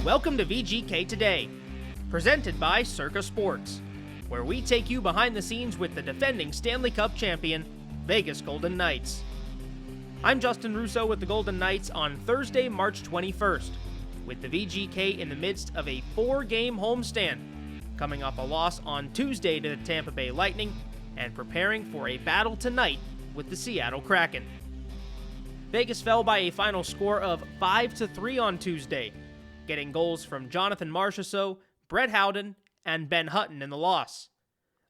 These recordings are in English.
Welcome to VGK Today, presented by Circa Sports, where we take you behind the scenes with the defending Stanley Cup champion, Vegas Golden Knights. I'm Justin Russo with the Golden Knights on Thursday, March 21st, with the VGK in the midst of a 4-game homestand, coming off a loss on Tuesday to the Tampa Bay Lightning and preparing for a battle tonight with the Seattle Kraken. Vegas fell by a final score of 5-3 on Tuesday, getting goals from Jonathan Marchessault, Brett Howden, and Ben Hutton in the loss.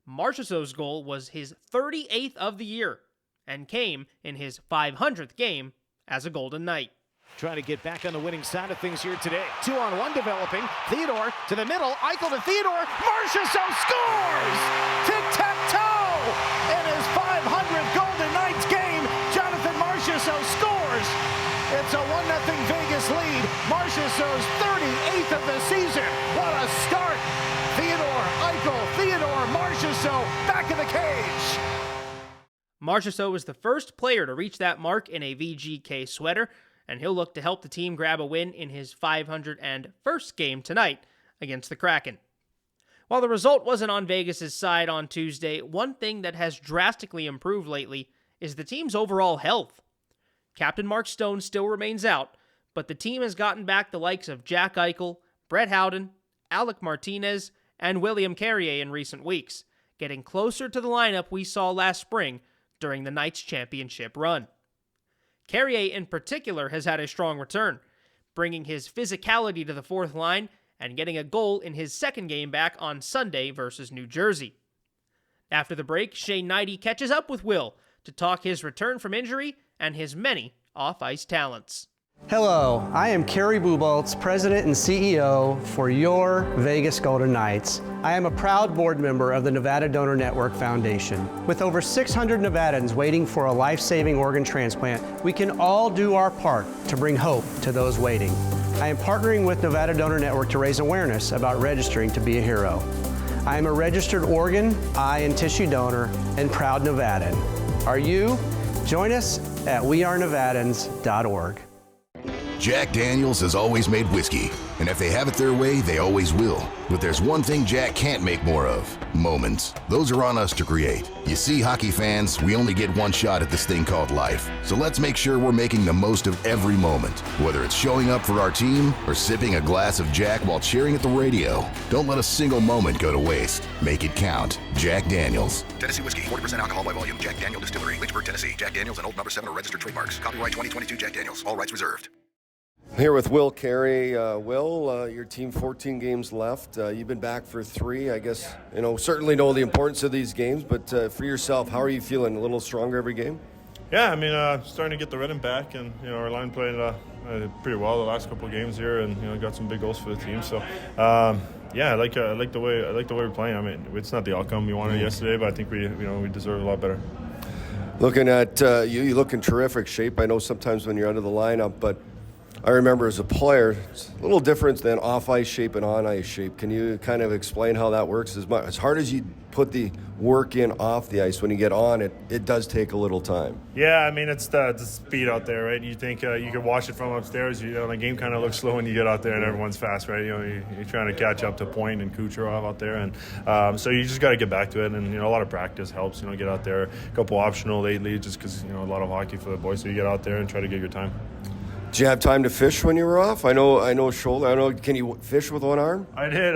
Marchessault's goal was his 38th of the year and came in his 500th game as a Golden Knight. Trying to get back on the winning side of things here today. 2-on-1 developing. Theodore to the middle. Eichel to Theodore. Marchessault scores! Tic-tac-toe! In his 500th Golden Knights game, Jonathan Marchessault scores! It's a 1-0 Vegas lead. Marchessault's 38th of the season. What a start! Theodore, Eichel, Theodore, Marchessault back in the cage. Marchessault was the first player to reach that mark in a VGK sweater, and he'll look to help the team grab a win in his 501st game tonight against the Kraken. While the result wasn't on Vegas' side on Tuesday, one thing that has drastically improved lately is the team's overall health. Captain Mark Stone still remains out, but the team has gotten back the likes of Jack Eichel, Brett Howden, Alec Martinez, and William Carrier in recent weeks, getting closer to the lineup we saw last spring during the Knights' championship run. Carrier in particular has had a strong return, bringing his physicality to the fourth line and getting a goal in his second game back on Sunday versus New Jersey. After the break, Shane Hnidy catches up with Will to talk his return from injury and his many off-ice talents. Hello, I am Kerry Buboltz, President and CEO for your Vegas Golden Knights. I am a proud board member of the Nevada Donor Network Foundation. With over 600 Nevadans waiting for a life-saving organ transplant, we can all do our part to bring hope to those waiting. I am partnering with Nevada Donor Network to raise awareness about registering to be a hero. I am a registered organ, eye, and tissue donor and proud Nevadan. Are you? Join us at wearenevadans.org. Jack Daniels has always made whiskey, and if they have it their way, they always will. But there's one thing Jack can't make more of: moments. Those are on us to create. You see, hockey fans, we only get one shot at this thing called life. So let's make sure we're making the most of every moment, whether it's showing up for our team or sipping a glass of Jack while cheering at the radio. Don't let a single moment go to waste. Make it count. Jack Daniels. Tennessee whiskey, 40% alcohol by volume. Jack Daniel Distillery, Lynchburg, Tennessee. Jack Daniels and Old No. 7 are registered trademarks. Copyright 2022 Jack Daniels. All rights reserved. Here with Will Carey. Will, your team 14 games left. You've been back for 3. I guess, certainly know the importance of these games, but for yourself, how are you feeling? A little stronger every game? Yeah, I mean, starting to get the rhythm back, and our line played pretty well the last couple of games here, and got some big goals for the team. So, yeah, I like the way we're playing. I mean, it's not the outcome we wanted yesterday, but I think we deserve a lot better. Looking at you look in terrific shape. I know sometimes when you're out of the lineup, but I remember as a player, it's a little different than off-ice shape and on-ice shape. Can you kind of explain how that works? As hard as you put the work in off the ice, when you get on it does take a little time. Yeah, I mean, it's the speed out there, right? You think you can watch it from upstairs. The game kind of looks slow when you get out there and everyone's fast, right? You're trying to catch up to Point and Kucherov out there. And so you just got to get back to it. And, a lot of practice helps, get out there. A couple optional lately just because, a lot of hockey for the boys. So you get out there and try to get your time. Did you have time to fish when you were off? I know shoulder. Can you fish with one arm? I did.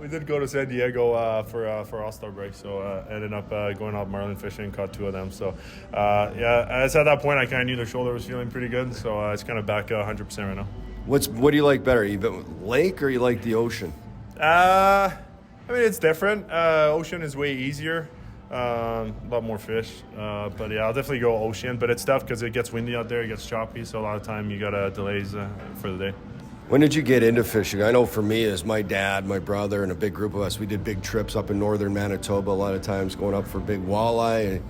We did go to San Diego for All-Star break, so ended up going out marlin fishing, caught 2 of them. So, yeah, as at that point, I kind of knew the shoulder was feeling pretty good, so it's kind of back 100% right now. What do you like better? You lake or you like the ocean? I mean, it's different. Ocean is way easier. A lot more fish, but yeah, I'll definitely go ocean, but it's tough because it gets windy out there, it gets choppy, so a lot of time you got delays for the day. When did you get into fishing? I know for me, as my dad, my brother, and a big group of us, we did big trips up in northern Manitoba, a lot of times going up for big walleye,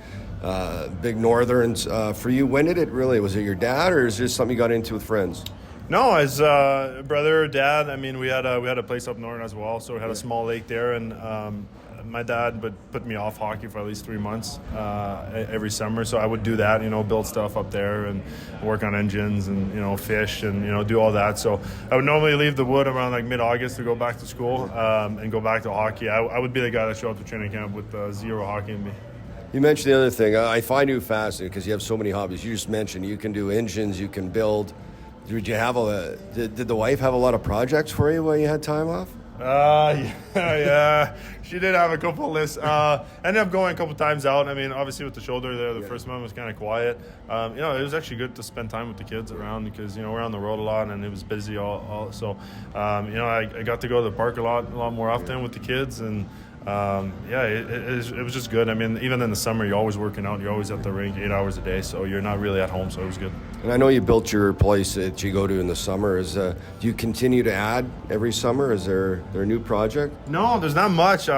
big northerns. For you, when did it really, was it your dad, or is it just something you got into with friends? No, as brother, dad, I mean, we had a place up north as well, so we had a small lake there, and my dad would put me off hockey for at least 3 months every summer, so I would do that, build stuff up there and work on engines and, fish and, do all that. So I would normally leave the wood around like mid-August to go back to school and go back to hockey. I would be the guy that showed up to training camp with zero hockey in me. You mentioned the other thing. I find you fascinating because you have so many hobbies. You just mentioned you can do engines, you can build. Did you have did the wife have a lot of projects for you while you had time off? Yeah, she did have a couple lists. Ended up going a couple times out. I mean, obviously with the shoulder there, the first month was kind of quiet. It was actually good to spend time with the kids around because, we're on the road a lot and it was busy so, I got to go to the park a lot more often with the kids and, it was just good. I mean, even in the summer, you're always working out. You're always at the rink 8 hours a day, so you're not really at home, so it was good. And I know you built your place that you go to in the summer. Do you continue to add every summer? Is there a new project? No, there's not much.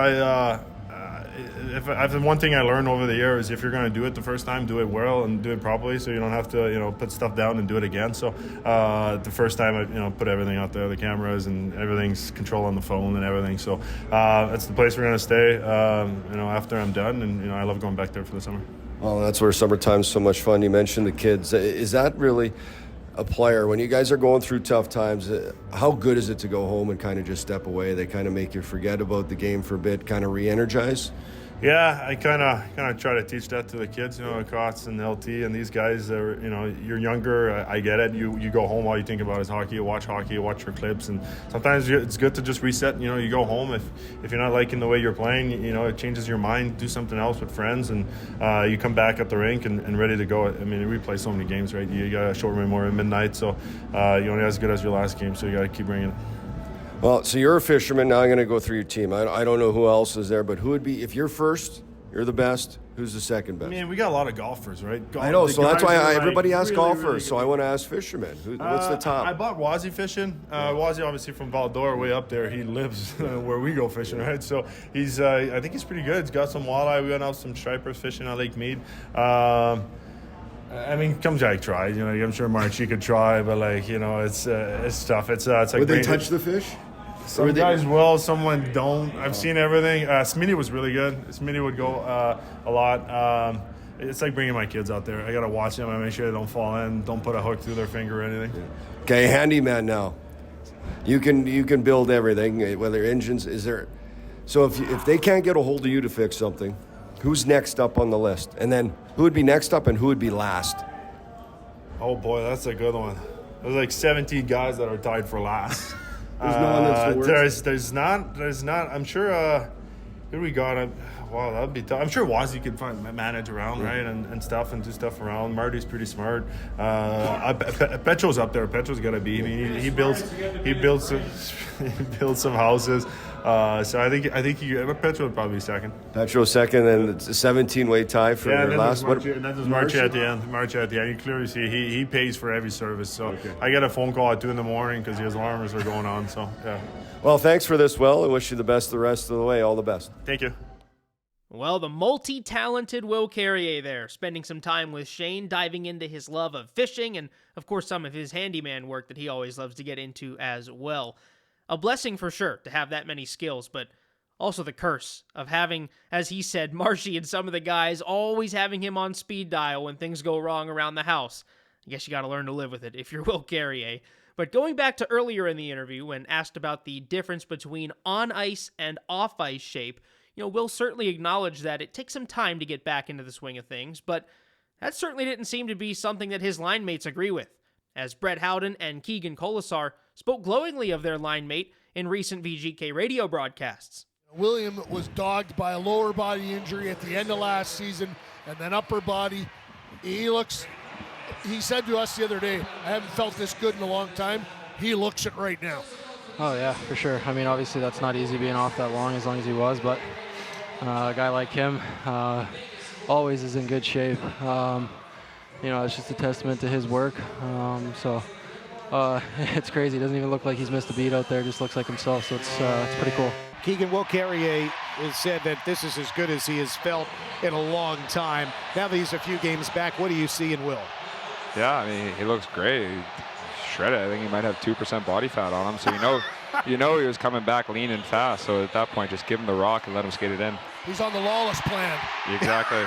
If one thing I learned over the years is if you're going to do it the first time, do it well and do it properly, so you don't have to put stuff down and do it again. So the first time I put everything out there, the cameras and everything's controlled on the phone and everything. So that's the place we're going to stay. After I'm done, and I love going back there for the summer. Well, that's where summertime's so much fun. You mentioned the kids. Is that really a player when you guys are going through tough times? How good is it to go home and kind of just step away? They kind of make you forget about the game for a bit, kind of re-energize. Yeah, I kind of try to teach that to the kids, Cots and LT and these guys. Are, you're younger. I get it. You go home, all you think about is hockey. You watch hockey, you watch your clips, and sometimes it's good to just reset. You go home if you're not liking the way you're playing. It changes your mind. Do something else with friends, and you come back at the rink and ready to go. I mean, we play so many games, right? You got a short memory at midnight, so you're only as good as your last game. So you got to keep bringing it. Well, so you're a fisherman. Now I'm going to go through your team. I don't know who else is there, but who would be, if you're first, you're the best, who's the second best? I mean, we got a lot of golfers, right? I know, so that's why everybody asks really, golfers, really so I want to ask fishermen. What's the top? I bought Wazzy fishing. Wazzy, obviously from Val-d'Or, way up there. He lives where we go fishing, right? So he's, I think he's pretty good. He's got some walleye. We went out some stripers fishing at Lake Mead. I mean, come Jack tries. I'm sure March could try, but it's tough. It's like would they touch the fish? Some guys will, someone don't. I've seen everything. Smitty was really good. Smitty would go a lot. It's like bringing my kids out there. I got to watch them. I make sure they don't fall in, don't put a hook through their finger or anything. Okay, handyman now. You can build everything, whether engines. Is there? So if they can't get a hold of you to fix something, who's next up on the list? And then who would be next up and who would be last? Oh boy, that's a good one. There's like 17 guys that are tied for last. There's no one that's the worst? There's not. I'm sure. Who do we got? Wow, that'd be tough. I'm sure Wazzy could manage around, right, and stuff and do stuff around. Marty's pretty smart. Petro's up there. Petro's got to be. I mean, he builds some houses. So I think Petro would probably be second. Petro second, and it's a 17-way tie for your last. And then there's March at the end. March at the end. You clearly see he pays for every service. So okay. I get a phone call at 2 a.m. because his alarms are going on. So yeah. Well, thanks for this, Will. I wish you the best the rest of the way. All the best. Thank you. Well, the multi-talented Will Carrier there, spending some time with Shane, diving into his love of fishing and, of course, some of his handyman work that he always loves to get into as well. A blessing for sure to have that many skills, but also the curse of having, as he said, Marshy and some of the guys always having him on speed dial when things go wrong around the house. I guess you got to learn to live with it if you're Will Carrier. But going back to earlier in the interview when asked about the difference between on-ice and off-ice shape, Will certainly acknowledged that it takes some time to get back into the swing of things, but that certainly didn't seem to be something that his line mates agree with, as Brett Howden and Keegan Colasar spoke glowingly of their line mate in recent VGK radio broadcasts. William was dogged by a lower body injury at the end of last season, and then upper body. He said to us the other day, I haven't felt this good in a long time. He looks it right now. Oh yeah, for sure. I mean, obviously that's not easy being off that long as he was, but a guy like him always is in good shape. It's just a testament to his work. It's crazy. It doesn't even look like he's missed a beat out there. It just looks like himself, so it's pretty cool. Keegan Will Carrier has said that this is as good as he has felt in a long time. Now that he's a few games back, what do you see in Will? Yeah, I mean, he looks great. He's shredded. I think he might have 2% body fat on him, so You know he was coming back lean and fast, so at that point, just give him the rock and let him skate it in. He's on the lawless plan. Exactly.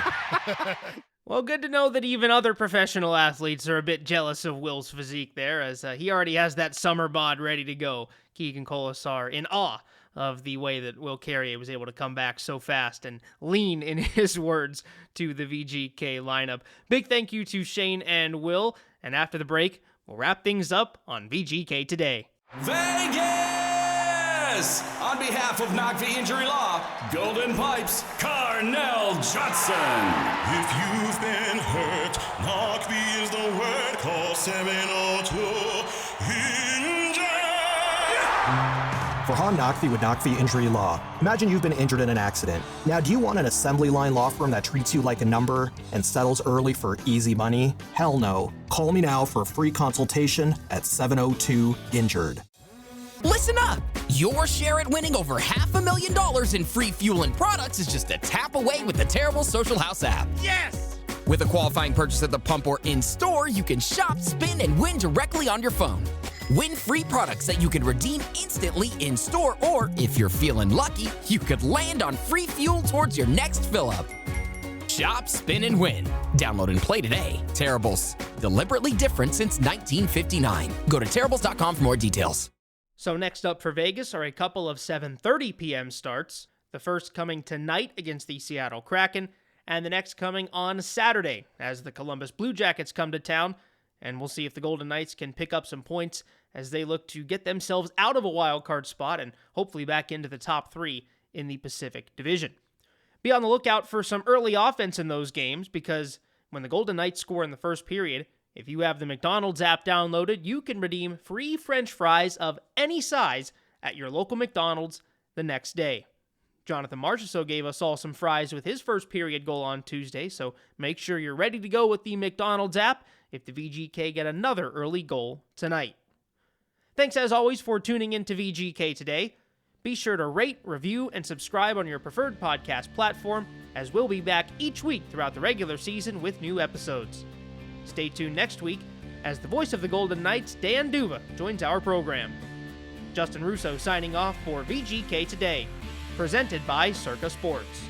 Well, good to know that even other professional athletes are a bit jealous of Will's physique there, as he already has that summer bod ready to go. Keegan Colasar in awe of the way that Will Carrier was able to come back so fast and lean, in his words, to the VGK lineup. Big thank you to Shane and Will, and after the break, we'll wrap things up on VGK Today. Vegas! On behalf of Knock the Injury Law, Golden Pipes, Carnell Johnson. If you've been hurt, Knock the is the word. Call 702-INJURED. For Han Nakvi with Nakvi Injury Law, imagine you've been injured in an accident. Now, do you want an assembly line law firm that treats you like a number and settles early for easy money? Hell no. Call me now for a free consultation at 702-INJURED. Listen up! Your share at winning over $500,000 in free fuel and products is just a tap away with the Terrible Social House app. Yes! With a qualifying purchase at the pump or in-store, you can shop, spin, and win directly on your phone. Win free products that you can redeem instantly in-store, or if you're feeling lucky, you could land on free fuel towards your next fill-up. Shop, spin, and win. Download and play today. Terribles. Deliberately different since 1959. Go to terribles.com for more details. So next up for Vegas are a couple of 7:30 p.m. starts. The first coming tonight against the Seattle Kraken, and the next coming on Saturday as the Columbus Blue Jackets come to town. And we'll see if the Golden Knights can pick up some points as they look to get themselves out of a wild card spot and hopefully back into the top 3 in the Pacific Division. Be on the lookout for some early offense in those games, because when the Golden Knights score in the first period, if you have the McDonald's app downloaded, you can redeem free French fries of any size at your local McDonald's the next day. Jonathan Marchessault gave us all some fries with his first period goal on Tuesday, so make sure you're ready to go with the McDonald's app if the VGK get another early goal tonight. Thanks as always for tuning in to VGK Today. Be sure to rate, review, and subscribe on your preferred podcast platform, as we'll be back each week throughout the regular season with new episodes. Stay tuned next week as the voice of the Golden Knights, Dan Duva, joins our program. Justin Russo signing off for VGK Today, presented by Circa Sports.